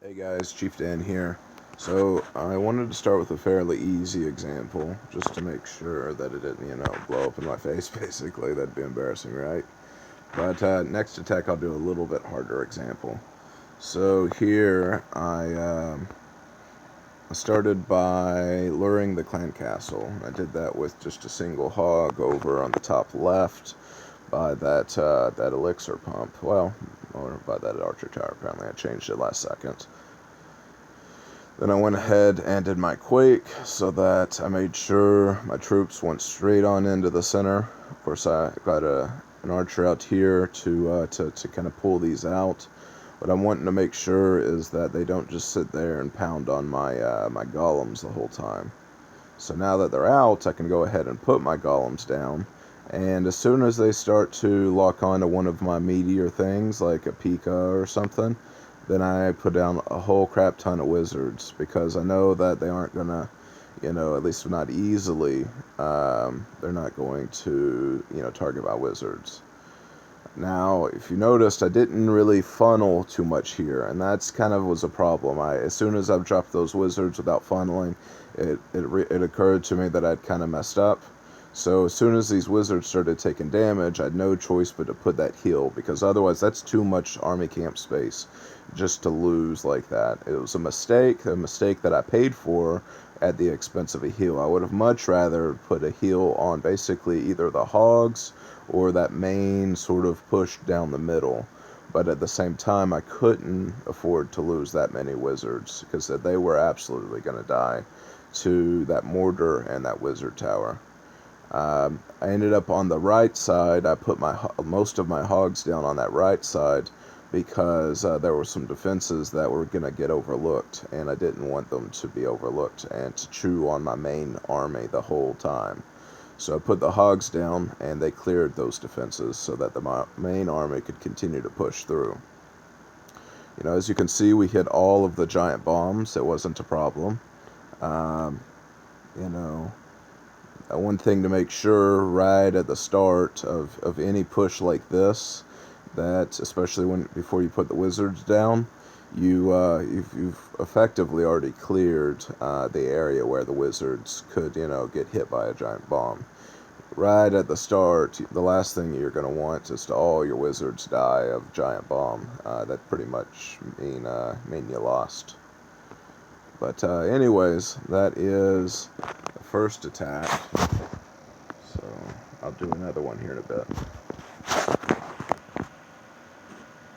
Hey guys, Chief Dan here. So I wanted to start with a fairly easy example, just to make sure that it didn't, blow up in my face, basically. That'd be embarrassing, right? But next attack I'll do a little bit harder example. So here I started by luring the clan castle. I did that with just a single hog over on the top left by that elixir pump. Well, or by that archer tower, apparently. I changed it last second. Then I went ahead and did my quake so that I made sure my troops went straight on into the center. Of course, I got an archer out here to kind of pull these out. What I'm wanting to make sure is that they don't just sit there and pound on my golems the whole time. So now that they're out, I can go ahead and put my golems down. And as soon as they start to lock onto one of my meatier things, like a Pika or something, then I put down a whole crap ton of wizards, because I know that they aren't gonna, at least not easily, they're not going to, target my wizards. Now, if you noticed, I didn't really funnel too much here, and that's kind of was a problem. As soon as I've dropped those wizards without funneling, it occurred to me that I'd kind of messed up. So as soon as these wizards started taking damage, I had no choice but to put that heal, because otherwise that's too much army camp space just to lose like that. It was a mistake that I paid for at the expense of a heal. I would have much rather put a heal on basically either the hogs or that main sort of push down the middle. But at the same time, I couldn't afford to lose that many wizards, because they were absolutely going to die to that mortar and that wizard tower. I ended up on the right side. I put most of my hogs down on that right side because there were some defenses that were going to get overlooked, and I didn't want them to be overlooked and to chew on my main army the whole time. So I put the hogs down, and they cleared those defenses so that the main army could continue to push through. As you can see, we hit all of the giant bombs. It wasn't a problem. Um, you know, One thing to make sure right at the start of any push like this, that especially before you put the wizards down, you've effectively already cleared the area where the wizards could get hit by a giant bomb. Right at the start, the last thing you're going to want is to all your wizards die of giant bomb. That pretty much mean you lost. But anyways, that is the first attack. So I'll do another one here in a bit.